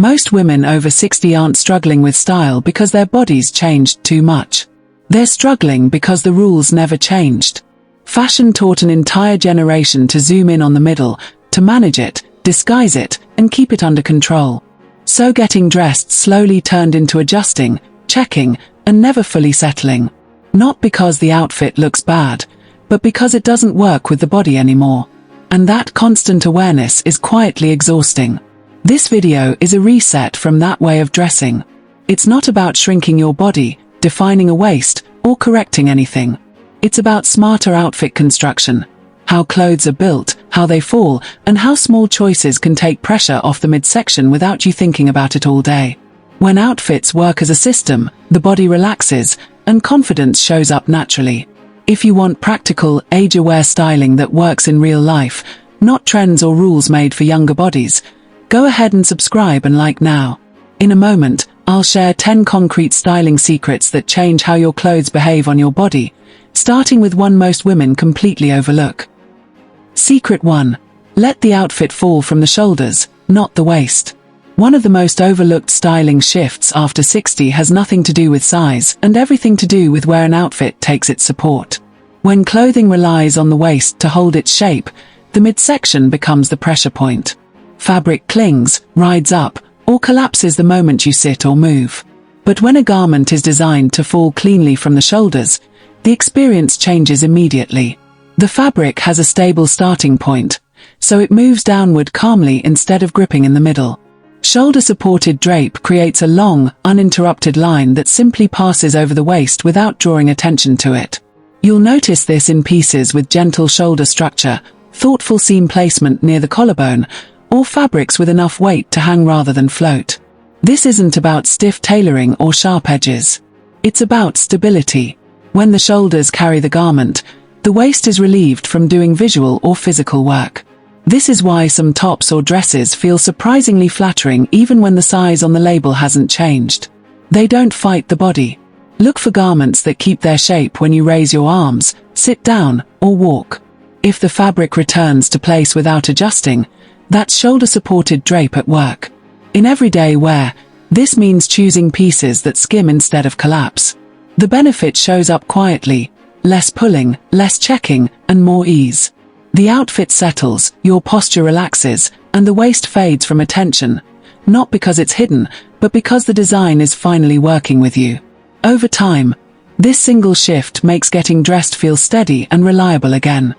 Most women over 60 aren't struggling with style because their bodies changed too much. They're struggling because the rules never changed. Fashion taught an entire generation to zoom in on the middle, to manage it, disguise it, and keep it under control. So getting dressed slowly turned into adjusting, checking, and never fully settling. Not because the outfit looks bad, but because it doesn't work with the body anymore. And that constant awareness is quietly exhausting. This video is a reset from that way of dressing. It's not about shrinking your body, defining a waist, or correcting anything. It's about smarter outfit construction, how clothes are built, how they fall, and how small choices can take pressure off the midsection without you thinking about it all day. When outfits work as a system, the body relaxes, and confidence shows up naturally. If you want practical, age-aware styling that works in real life, not trends or rules made for younger bodies, go ahead and subscribe and like now. In a moment, I'll share 10 concrete styling secrets that change how your clothes behave on your body, starting with one most women completely overlook. Secret 1. Let the outfit fall from the shoulders, not the waist. One of the most overlooked styling shifts after 60 has nothing to do with size and everything to do with where an outfit takes its support. When clothing relies on the waist to hold its shape, the midsection becomes the pressure point. Fabric clings, rides up, or collapses the moment you sit or move. But when a garment is designed to fall cleanly from the shoulders, the experience changes immediately. The fabric has a stable starting point, so it moves downward calmly instead of gripping in the middle. Shoulder-supported drape creates a long, uninterrupted line that simply passes over the waist without drawing attention to it. You'll notice this in pieces with gentle shoulder structure, thoughtful seam placement near the collarbone, or fabrics with enough weight to hang rather than float. This isn't about stiff tailoring or sharp edges. It's about stability. When the shoulders carry the garment, the waist is relieved from doing visual or physical work. This is why some tops or dresses feel surprisingly flattering even when the size on the label hasn't changed. They don't fight the body. Look for garments that keep their shape when you raise your arms, sit down, or walk. If the fabric returns to place without adjusting, that's shoulder-supported drape at work. In everyday wear, this means choosing pieces that skim instead of collapse. The benefit shows up quietly: less pulling, less checking, and more ease. The outfit settles, your posture relaxes, and the waist fades from attention, not because it's hidden, but because the design is finally working with you. Over time, this single shift makes getting dressed feel steady and reliable again.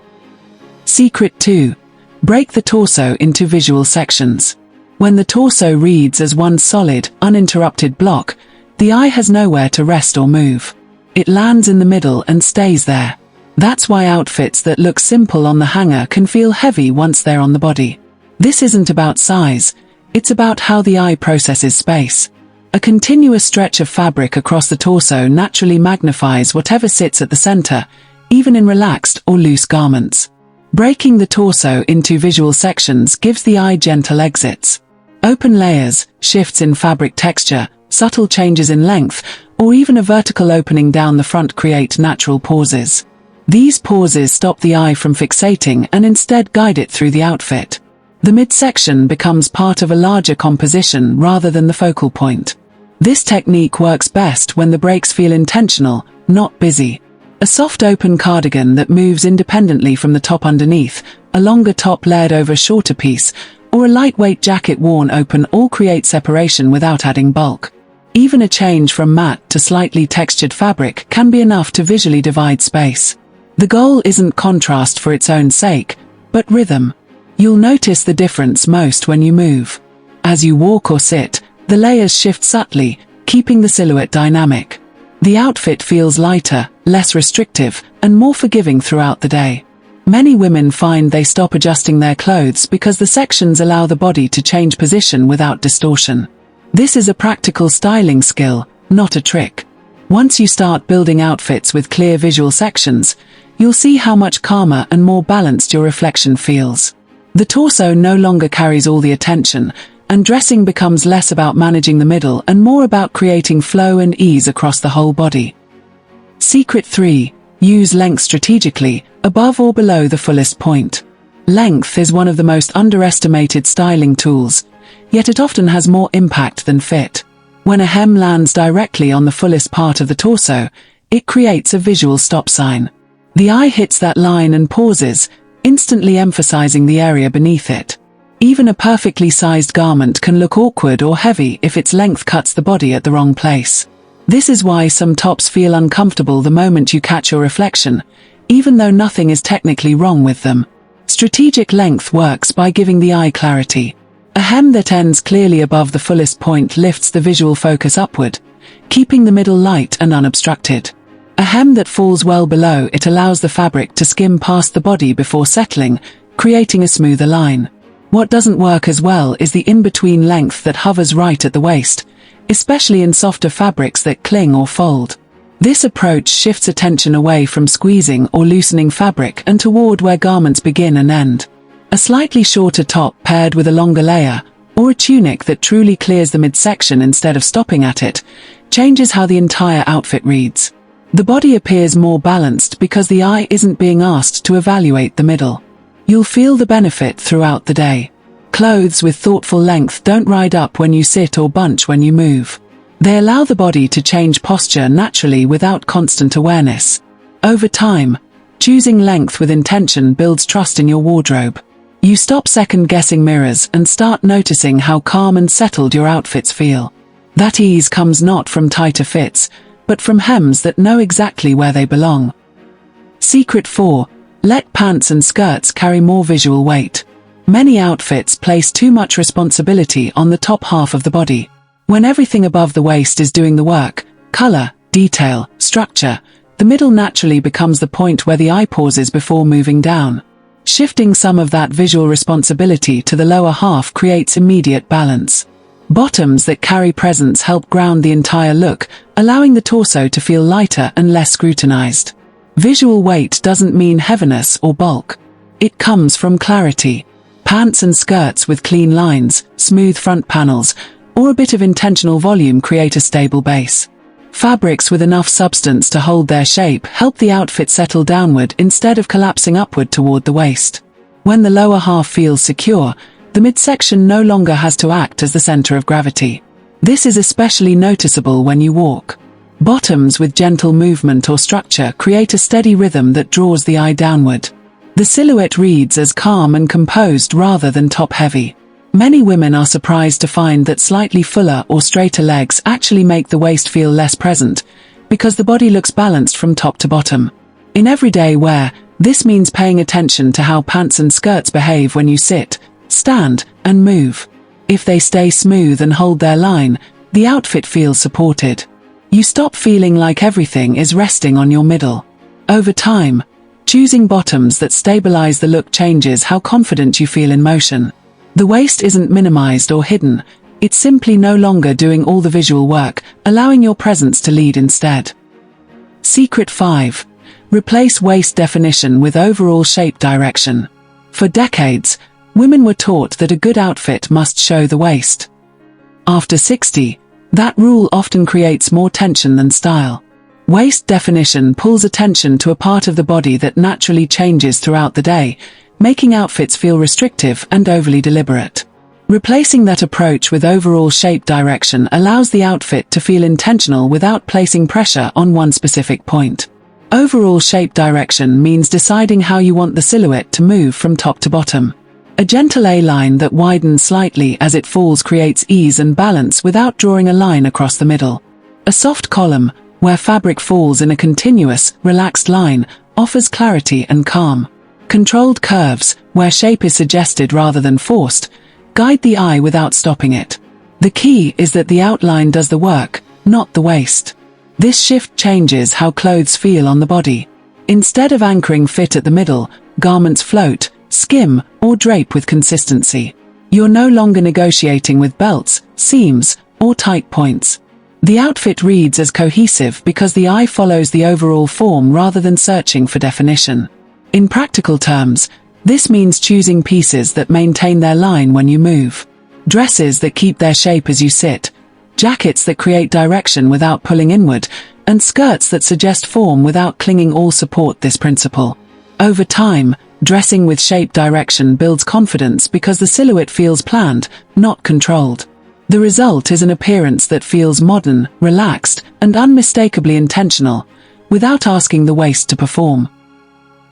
Secret 2. Break the torso into visual sections. When the torso reads as one solid, uninterrupted block, the eye has nowhere to rest or move. It lands in the middle and stays there. That's why outfits that look simple on the hanger can feel heavy once they're on the body. This isn't about size, it's about how the eye processes space. A continuous stretch of fabric across the torso naturally magnifies whatever sits at the center, even in relaxed or loose garments. Breaking the torso into visual sections gives the eye gentle exits. Open layers, shifts in fabric texture, subtle changes in length, or even a vertical opening down the front create natural pauses. These pauses stop the eye from fixating and instead guide it through the outfit. The midsection becomes part of a larger composition rather than the focal point. This technique works best when the breaks feel intentional, not busy. A soft open cardigan that moves independently from the top underneath, a longer top layered over a shorter piece, or a lightweight jacket worn open all create separation without adding bulk. Even a change from matte to slightly textured fabric can be enough to visually divide space. The goal isn't contrast for its own sake, but rhythm. You'll notice the difference most when you move. As you walk or sit, the layers shift subtly, keeping the silhouette dynamic. The outfit feels lighter, less restrictive, and more forgiving throughout the day. Many women find they stop adjusting their clothes because the sections allow the body to change position without distortion. This is a practical styling skill, not a trick. Once you start building outfits with clear visual sections, you'll see how much calmer and more balanced your reflection feels. The torso no longer carries all the attention, and dressing becomes less about managing the middle and more about creating flow and ease across the whole body. Secret 3. Use length strategically, above or below the fullest point. Length is one of the most underestimated styling tools. yet it often has more impact than fit. When a hem lands directly on the fullest part of the torso, it creates a visual stop sign. The eye hits that line and pauses, instantly emphasizing the area beneath it. Even a perfectly sized garment can look awkward or heavy if its length cuts the body at the wrong place. This is why some tops feel uncomfortable the moment you catch your reflection, even though nothing is technically wrong with them. Strategic length works by giving the eye clarity. A hem that ends clearly above the fullest point lifts the visual focus upward, keeping the middle light and unobstructed. A hem that falls well below it allows the fabric to skim past the body before settling, creating a smoother line. What doesn't work as well is the in-between length that hovers right at the waist, especially in softer fabrics that cling or fold. This approach shifts attention away from squeezing or loosening fabric and toward where garments begin and end. A slightly shorter top paired with a longer layer, or a tunic that truly clears the midsection instead of stopping at it, changes how the entire outfit reads. The body appears more balanced because the eye isn't being asked to evaluate the middle. You'll feel the benefit throughout the day. Clothes with thoughtful length don't ride up when you sit or bunch when you move. They allow the body to change posture naturally without constant awareness. Over time, choosing length with intention builds trust in your wardrobe. You stop second-guessing mirrors and start noticing how calm and settled your outfits feel. That ease comes not from tighter fits, but from hems that know exactly where they belong. Secret 4. Let pants and skirts carry more visual weight. Many outfits place too much responsibility on the top half of the body. When everything above the waist is doing the work, color, detail, structure, the middle naturally becomes the point where the eye pauses before moving down. Shifting some of that visual responsibility to the lower half creates immediate balance. Bottoms that carry presence help ground the entire look, allowing the torso to feel lighter and less scrutinized. Visual weight doesn't mean heaviness or bulk. It comes from clarity. Pants and skirts with clean lines, smooth front panels, or a bit of intentional volume create a stable base. Fabrics with enough substance to hold their shape help the outfit settle downward instead of collapsing upward toward the waist. When the lower half feels secure, the midsection no longer has to act as the center of gravity. This is especially noticeable when you walk. Bottoms with gentle movement or structure create a steady rhythm that draws the eye downward. The silhouette reads as calm and composed rather than top-heavy. Many women are surprised to find that slightly fuller or straighter legs actually make the waist feel less present, because the body looks balanced from top to bottom. In everyday wear, this means paying attention to how pants and skirts behave when you sit, stand, and move. If they stay smooth and hold their line, the outfit feels supported. You stop feeling like everything is resting on your middle. Over time, choosing bottoms that stabilize the look changes how confident you feel in motion. The waist isn't minimized or hidden, it's simply no longer doing all the visual work, allowing your presence to lead instead. Secret 5. Replace waist definition with overall shape direction. For decades, women were taught that a good outfit must show the waist. After 60, that rule often creates more tension than style. Waist definition pulls attention to a part of the body that naturally changes throughout the day, making outfits feel restrictive and overly deliberate. Replacing that approach with overall shape direction allows the outfit to feel intentional without placing pressure on one specific point. Overall shape direction means deciding how you want the silhouette to move from top to bottom. A gentle A-line that widens slightly as it falls creates ease and balance without drawing a line across the middle. A soft column, where fabric falls in a continuous, relaxed line, offers clarity and calm. Controlled curves, where shape is suggested rather than forced, guide the eye without stopping it. The key is that the outline does the work, not the waist. This shift changes how clothes feel on the body. Instead of anchoring fit at the middle, garments float, skim, or drape with consistency. You're no longer negotiating with belts, seams, or tight points. The outfit reads as cohesive because the eye follows the overall form rather than searching for definition. In practical terms, this means choosing pieces that maintain their line when you move. Dresses that keep their shape as you sit, jackets that create direction without pulling inward, and skirts that suggest form without clinging all support this principle. Over time, Dressing with shape direction builds confidence because the silhouette feels planned, not controlled. The result is an appearance that feels modern, relaxed, and unmistakably intentional, without asking the waist to perform.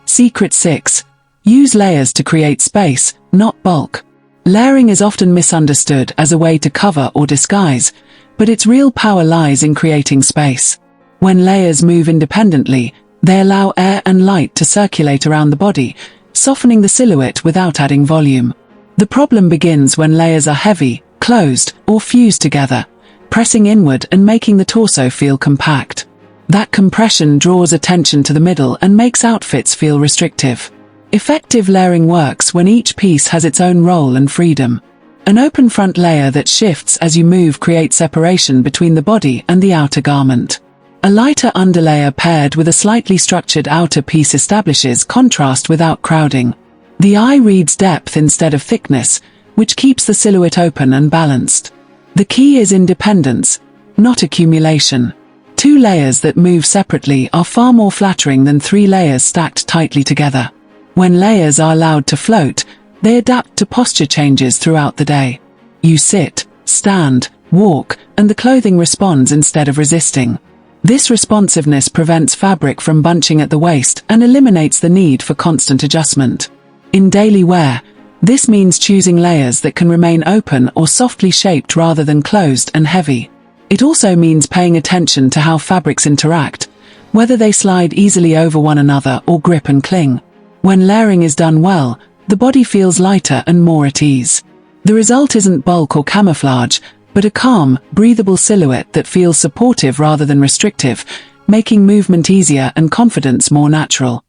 Secret 6. Use layers to create space, not bulk. Layering is often misunderstood as a way to cover or disguise, but its real power lies in creating space. When layers move independently, they allow air and light to circulate around the body, softening the silhouette without adding volume. The problem begins when layers are heavy, closed, or fused together, pressing inward and making the torso feel compact. That compression draws attention to the middle and makes outfits feel restrictive. Effective layering works when each piece has its own role and freedom. An open front layer that shifts as you move creates separation between the body and the outer garment. A lighter underlayer paired with a slightly structured outer piece establishes contrast without crowding. The eye reads depth instead of thickness, which keeps the silhouette open and balanced. The key is independence, not accumulation. 2 layers that move separately are far more flattering than 3 layers stacked tightly together. When layers are allowed to float, they adapt to posture changes throughout the day. You sit, stand, walk, and the clothing responds instead of resisting. This responsiveness prevents fabric from bunching at the waist and eliminates the need for constant adjustment. In daily wear, this means choosing layers that can remain open or softly shaped rather than closed and heavy. It also means paying attention to how fabrics interact, whether they slide easily over one another or grip and cling. When layering is done well, the body feels lighter and more at ease. The result isn't bulk or camouflage, but a calm, breathable silhouette that feels supportive rather than restrictive, making movement easier and confidence more natural.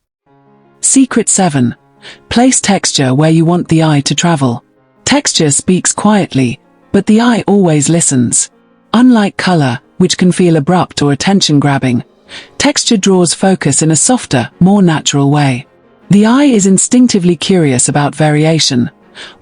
Secret 7. Place texture where you want the eye to travel. Texture speaks quietly, but the eye always listens. Unlike color, which can feel abrupt or attention-grabbing, texture draws focus in a softer, more natural way. The eye is instinctively curious about variation.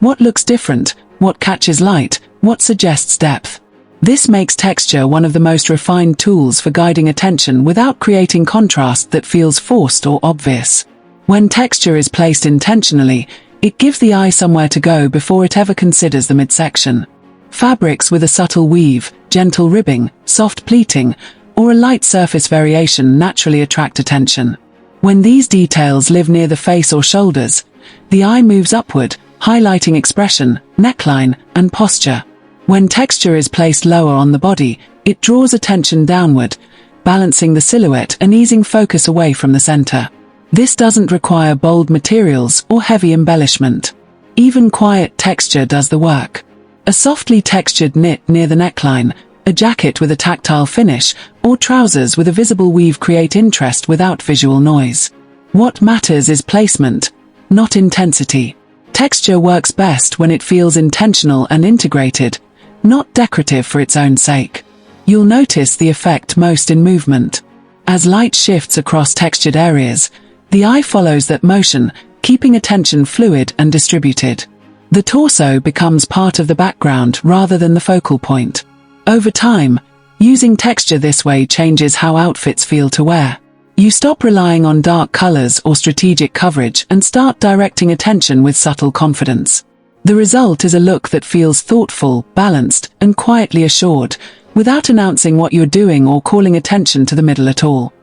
What looks different? What catches light? What suggests depth? This makes texture one of the most refined tools for guiding attention without creating contrast that feels forced or obvious. When texture is placed intentionally, it gives the eye somewhere to go before it ever considers the midsection. Fabrics with a subtle weave, gentle ribbing, soft pleating, or a light surface variation naturally attract attention. When these details live near the face or shoulders, the eye moves upward, highlighting expression, neckline, and posture. When texture is placed lower on the body, it draws attention downward, balancing the silhouette and easing focus away from the center. This doesn't require bold materials or heavy embellishment. Even quiet texture does the work. A softly textured knit near the neckline, a jacket with a tactile finish, or trousers with a visible weave create interest without visual noise. What matters is placement, not intensity. Texture works best when it feels intentional and integrated, not decorative for its own sake. You'll notice the effect most in movement. As light shifts across textured areas, the eye follows that motion, keeping attention fluid and distributed. The torso becomes part of the background rather than the focal point. Over time, using texture this way changes how outfits feel to wear. You stop relying on dark colors or strategic coverage and start directing attention with subtle confidence. The result is a look that feels thoughtful, balanced, and quietly assured, without announcing what you're doing or calling attention to the middle at all.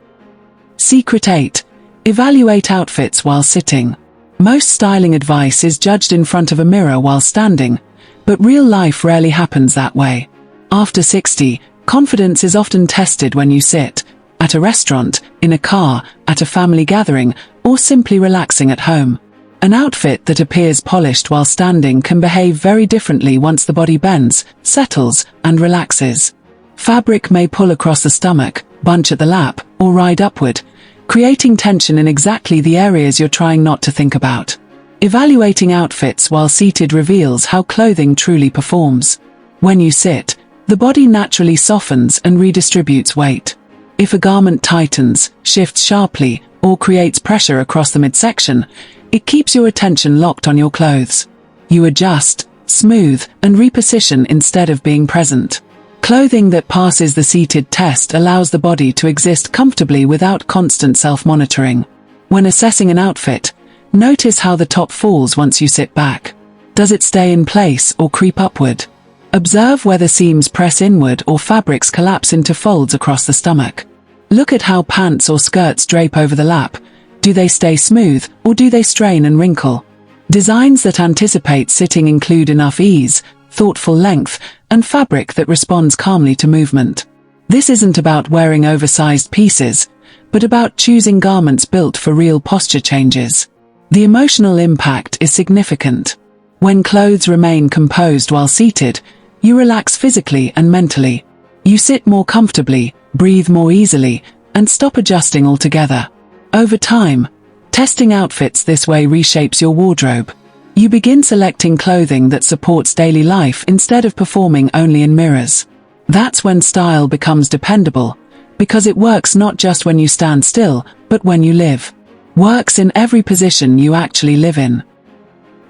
Secret 8. Evaluate outfits while sitting. Most styling advice is judged in front of a mirror while standing, but real life rarely happens that way. After 60, confidence is often tested when you sit, at a restaurant, in a car, at a family gathering, or simply relaxing at home. An outfit that appears polished while standing can behave very differently once the body bends, settles, and relaxes. Fabric may pull across the stomach, bunch at the lap, or ride upward, creating tension in exactly the areas you're trying not to think about. Evaluating outfits while seated reveals how clothing truly performs. When you sit, the body naturally softens and redistributes weight. If a garment tightens, shifts sharply, or creates pressure across the midsection, it keeps your attention locked on your clothes. You adjust, smooth, and reposition instead of being present. Clothing that passes the seated test allows the body to exist comfortably without constant self-monitoring. When assessing an outfit, Notice how the top falls once you sit back. Does it stay in place or creep upward? Observe whether seams press inward or fabrics collapse into folds across the stomach. Look at how pants or skirts drape over the lap. Do they stay smooth, or do they strain and wrinkle? Designs that anticipate sitting include enough ease, thoughtful length, and fabric that responds calmly to movement. This isn't about wearing oversized pieces, but about choosing garments built for real posture changes. The emotional impact is significant. When clothes remain composed while seated, you relax physically and mentally. You sit more comfortably, breathe more easily, and stop adjusting altogether. Over time, testing outfits this way reshapes your wardrobe. You begin selecting clothing that supports daily life instead of performing only in mirrors. That's when style becomes dependable, because it works not just when you stand still, but when you live. Works in every position you actually live in.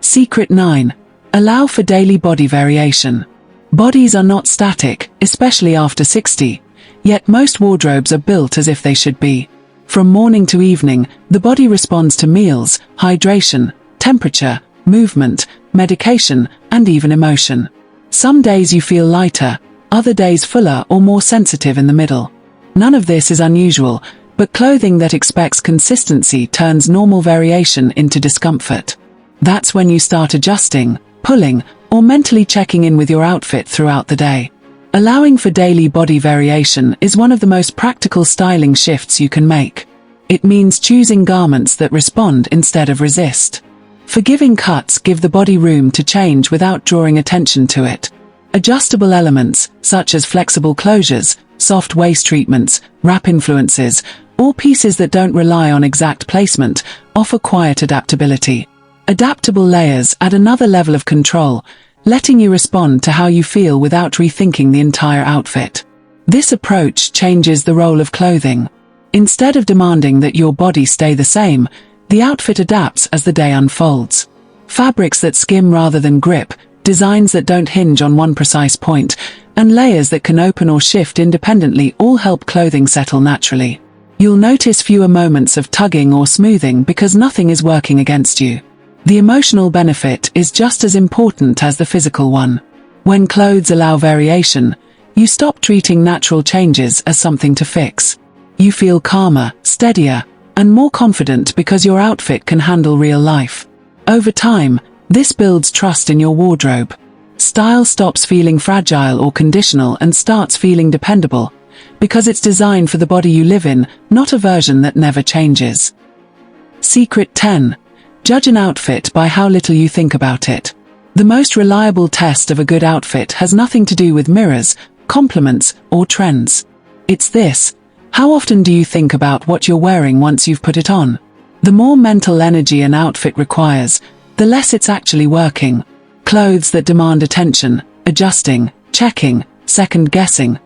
Secret 9. Allow for daily body variation. Bodies are not static, especially after 60, yet most wardrobes are built as if they should be. From morning to evening, the body responds to meals, hydration, temperature, movement, medication, and even emotion. Some days you feel lighter, other days fuller or more sensitive in the middle. None of this is unusual, but clothing that expects consistency turns normal variation into discomfort. That's when you start adjusting, pulling, or mentally checking in with your outfit throughout the day. Allowing for daily body variation is one of the most practical styling shifts you can make. It means choosing garments that respond instead of resist. Forgiving cuts give the body room to change without drawing attention to it. Adjustable elements, such as flexible closures, soft waist treatments, wrap influences, or pieces that don't rely on exact placement, offer quiet adaptability. Adaptable layers add another level of control, letting you respond to how you feel without rethinking the entire outfit. This approach changes the role of clothing. Instead of demanding that your body stay the same, the outfit adapts as the day unfolds. Fabrics that skim rather than grip, designs that don't hinge on one precise point, and layers that can open or shift independently all help clothing settle naturally. You'll notice fewer moments of tugging or smoothing because nothing is working against you. The emotional benefit is just as important as the physical one. When clothes allow variation, you stop treating natural changes as something to fix. You feel calmer, steadier, and more confident because your outfit can handle real life. Over time, this builds trust in your wardrobe. Style stops feeling fragile or conditional and starts feeling dependable, because it's designed for the body you live in, not a version that never changes. Secret 10. Judge an outfit by how little you think about it. The most reliable test of a good outfit has nothing to do with mirrors, compliments, or trends. It's this: how often do you think about what you're wearing once you've put it on? The more mental energy an outfit requires, the less it's actually working. Clothes that demand attention, adjusting, checking, second-guessing,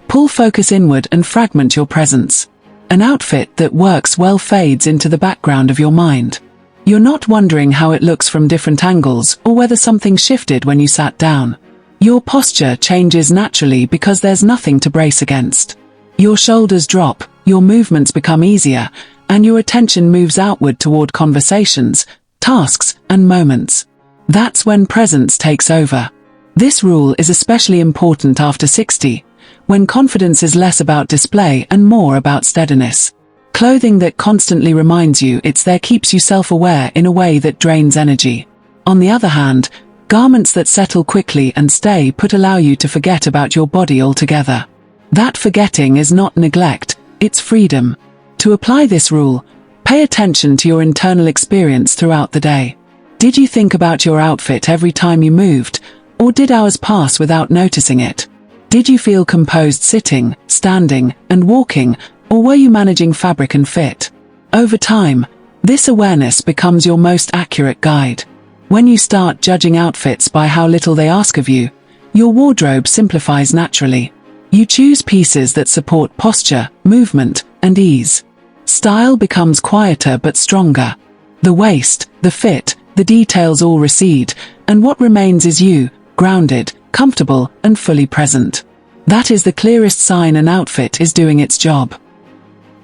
pull focus inward and fragment your presence. An outfit that works well fades into the background of your mind. You're not wondering how it looks from different angles or whether something shifted when you sat down. Your posture changes naturally because there's nothing to brace against. Your shoulders drop, your movements become easier, and your attention moves outward toward conversations, tasks, and moments. That's when presence takes over. This rule is especially important after 60, when confidence is less about display and more about steadiness. Clothing that constantly reminds you it's there keeps you self-aware in a way that drains energy. On the other hand, garments that settle quickly and stay put allow you to forget about your body altogether. That forgetting is not neglect, it's freedom. To apply this rule, pay attention to your internal experience throughout the day. Did you think about your outfit every time you moved, or did hours pass without noticing it? Did you feel composed sitting, standing, and walking, or were you managing fabric and fit? Over time, this awareness becomes your most accurate guide. When you start judging outfits by how little they ask of you, your wardrobe simplifies naturally. You choose pieces that support posture, movement, and ease. Style becomes quieter but stronger. The waist, the fit, the details all recede, and what remains is you, grounded, comfortable, and fully present. That is the clearest sign an outfit is doing its job.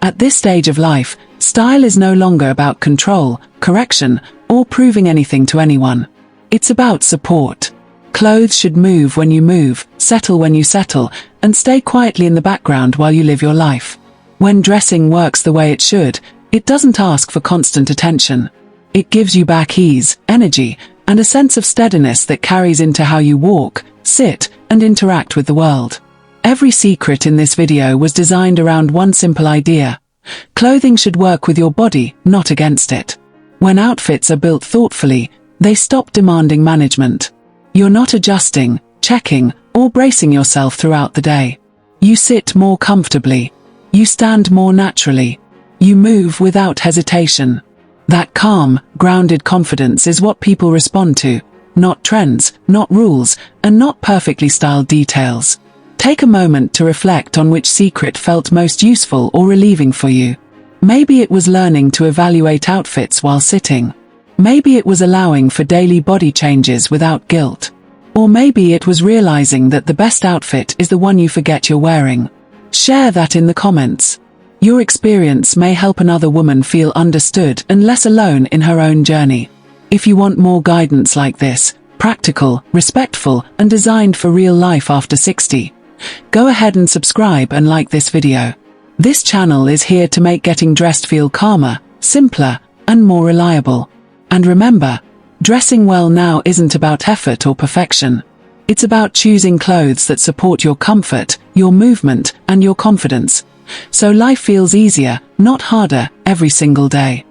At this stage of life, Style is no longer about control, correction, or proving anything to anyone. It's about support. Clothes should move when you move, settle when you settle, and stay quietly in the background while you live your life. When dressing works the way it should, it doesn't ask for constant attention. It gives you back ease, energy, and a sense of steadiness that carries into how you walk, sit, and interact with the world. Every secret in this video was designed around one simple idea. Clothing should work with your body, not against it. When outfits are built thoughtfully, they stop demanding management. You're not adjusting, checking, or bracing yourself throughout the day. You sit more comfortably. You stand more naturally. You move without hesitation. That calm, grounded confidence is what people respond to, not trends, not rules, and not perfectly styled details. Take a moment to reflect on which secret felt most useful or relieving for you. Maybe it was learning to evaluate outfits while sitting. Maybe it was allowing for daily body changes without guilt. Or maybe it was realizing that the best outfit is the one you forget you're wearing. Share that in the comments. Your experience may help another woman feel understood and less alone in her own journey. If you want more guidance like this, practical, respectful, and designed for real life after 60, go ahead and subscribe and like this video. This channel is here to make getting dressed feel calmer, simpler, and more reliable. And remember, dressing well now isn't about effort or perfection. It's about choosing clothes that support your comfort, your movement, and your confidence. So life feels easier, not harder, every single day.